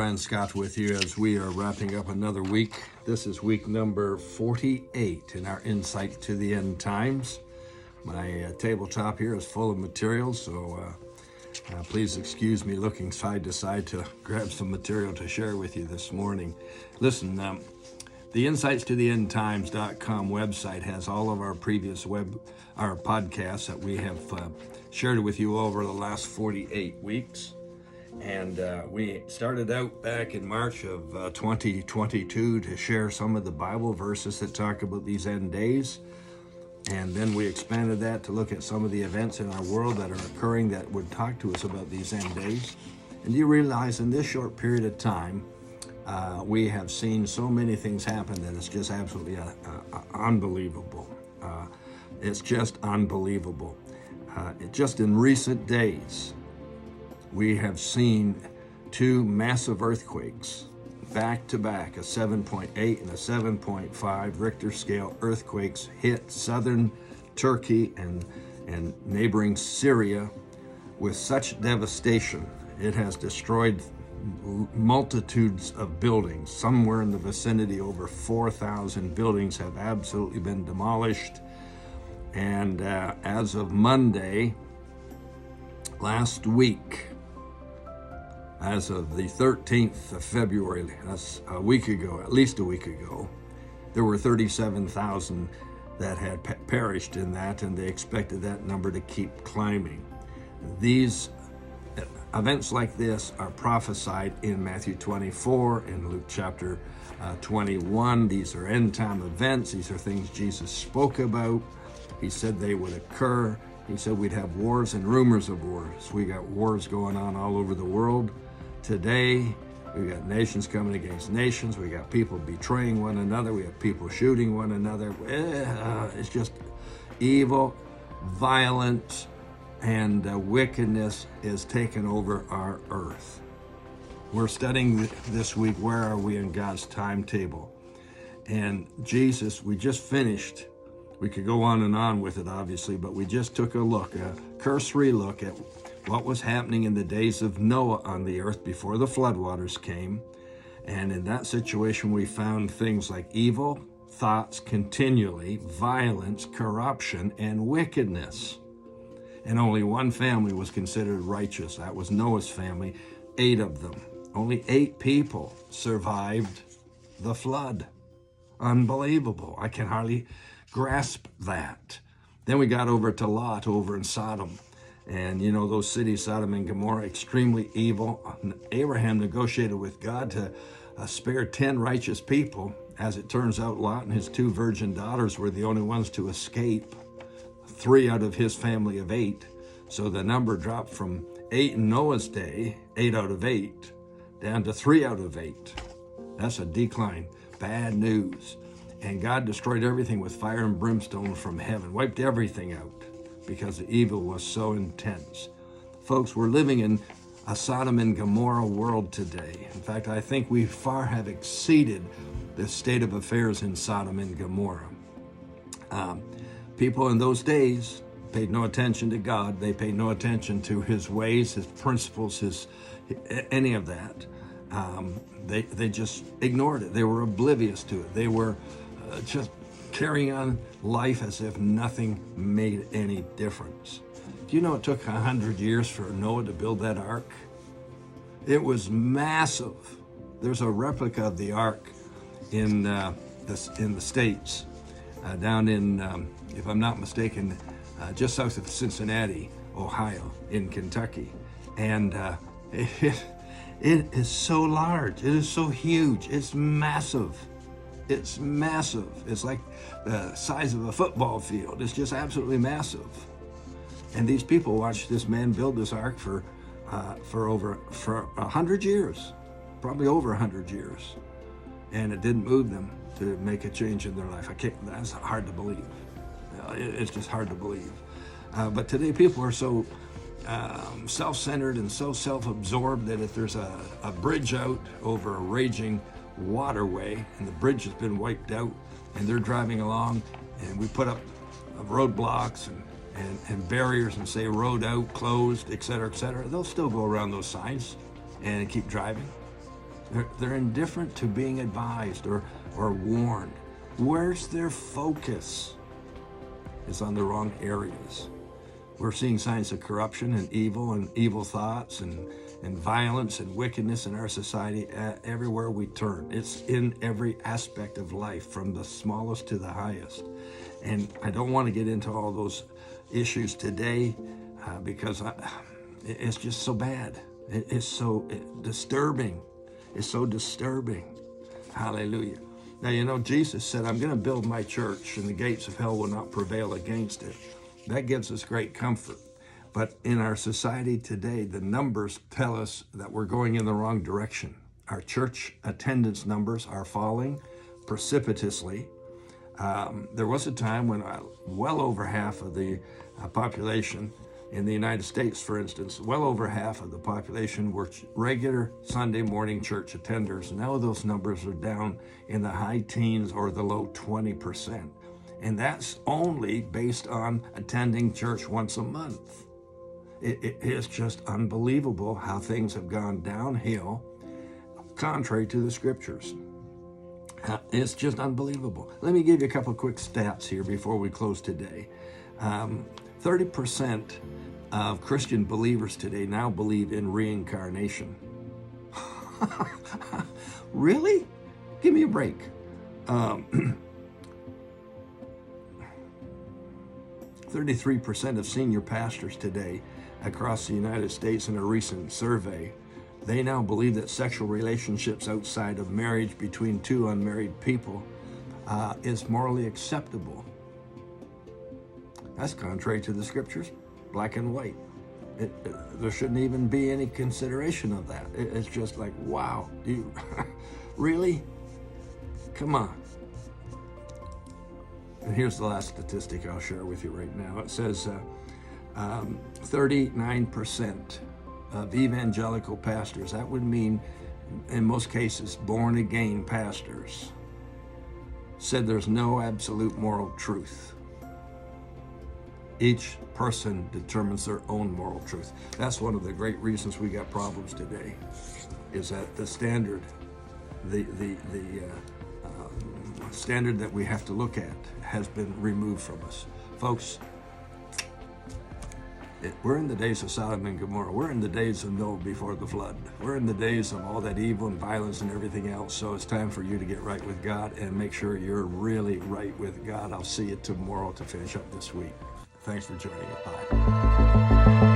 Brian Scott with you as we are wrapping up another week. This is week number 48 in our Insight to the End Times. My tabletop here is full of materials, so please excuse me looking side to side to grab some material to share with you this morning. Listen, the Insights to the End Times.com website has all of our previous our podcasts that we have shared with you over the last 48 weeks. And we started out back in March of 2022 to share some of the Bible verses that talk about these end days. And then we expanded that to look at some of the events in our world that are occurring that would talk to us about these end days. And you realize in this short period of time, we have seen so many things happen that it's just absolutely unbelievable. It's just unbelievable. Just in recent days, we have seen two massive earthquakes back to back, a 7.8 and a 7.5 Richter scale earthquakes hit southern Turkey and neighboring Syria with such devastation. It has destroyed multitudes of buildings. Somewhere in the vicinity, over 4,000 buildings have absolutely been demolished. And as of Monday, last week, as of the 13th of February, that's a week ago, at least a week ago, there were 37,000 that had perished in that, and they expected that number to keep climbing. These events like this are prophesied in Matthew 24, in Luke chapter 21. These are end-time events. These are things Jesus spoke about. He said they would occur. He said we'd have wars and rumors of wars. We got wars going on all over the world today. We got nations coming against nations. We got people betraying one another. We have people shooting one another. It's just evil, violence, and wickedness is taking over our earth. We're studying this week, where are we in God's timetable? And Jesus, we just finished. We could go on with it, obviously, but we just took a cursory look at what was happening in the days of Noah on the earth before the floodwaters came. And in that situation, we found things like evil thoughts continually, violence, corruption, and wickedness. And only one family was considered righteous. That was Noah's family, 8 of them. Only 8 people survived the flood. Unbelievable. I can hardly grasp that. Then we got over to Lot over in Sodom. And you know, those cities, Sodom and Gomorrah, extremely evil. Abraham negotiated with God to spare 10 righteous people. As it turns out, Lot and his 2 virgin daughters were the only ones to escape. 3 out of his family of 8. So the number dropped from 8 in Noah's day, 8 out of 8, down to 3 out of 8. That's a decline. Bad news. And God destroyed everything with fire and brimstone from heaven, wiped everything out because the evil was so intense. Folks, we're living in a Sodom and Gomorrah world today. In fact, I think we far have exceeded the state of affairs in Sodom and Gomorrah. People in those days paid no attention to God. They paid no attention to his ways, his principles, any of that. They just ignored it. They were oblivious to it. They were just carrying on life as if nothing made any difference. Do you know it took 100 years for Noah to build that ark? It was massive. There's a replica of the ark in the States, down in, if I'm not mistaken, just south of Cincinnati, Ohio, in Kentucky. And it is so large. It is so huge. It's massive. It's massive. It's like the size of a football field. It's just absolutely massive. And these people watched this man build this ark for 100 years, probably over 100 years. And it didn't move them to make a change in their life. That's hard to believe. It's just hard to believe. But today people are so self-centered and so self-absorbed that if there's a bridge out over a raging waterway and the bridge has been wiped out and they're driving along and we put up roadblocks and barriers and say road out, closed, etc., they'll still go around those signs and keep driving. They're indifferent to being advised or warned. Where's their focus? It's on the wrong areas. We're seeing signs of corruption and evil thoughts and violence and wickedness in our society everywhere we turn. It's in every aspect of life, from the smallest to the highest. And I don't want to get into all those issues today because it's just so bad. It's so disturbing. It's so disturbing. Hallelujah. Now, Jesus said, I'm going to build my church and the gates of hell will not prevail against it. That gives us great comfort. But in our society today, the numbers tell us that we're going in the wrong direction. Our church attendance numbers are falling precipitously. There was a time when well over half of the population in the United States, for instance, well over half of the population were regular Sunday morning church attenders. Now those numbers are down in the high teens or the low 20%. And that's only based on attending church once a month. It is just unbelievable how things have gone downhill, contrary to the scriptures. It's just unbelievable. Let me give you a couple of quick stats here before we close today. 30% of Christian believers today now believe in reincarnation. Really? Give me a break. 33% of senior pastors today across the United States, in a recent survey, they now believe that sexual relationships outside of marriage between two unmarried people is morally acceptable. That's contrary to the scriptures, black and white. There shouldn't even be any consideration of that. It's just like, wow, really? Come on. And here's the last statistic I'll share with you right now. It says 39% of evangelical pastors, that would mean in most cases born again pastors, said there's no absolute moral truth. Each person determines their own moral truth. That's one of the great reasons we got problems today, is that the standard, the standard that we have to look at has been removed from us. Folks, we're in the days of Sodom and Gomorrah. We're in the days of Noah before the flood. We're in the days of all that evil and violence and everything else. So it's time for you to get right with God and make sure you're really right with God. I'll see you tomorrow to finish up this week. Thanks for joining us. Bye.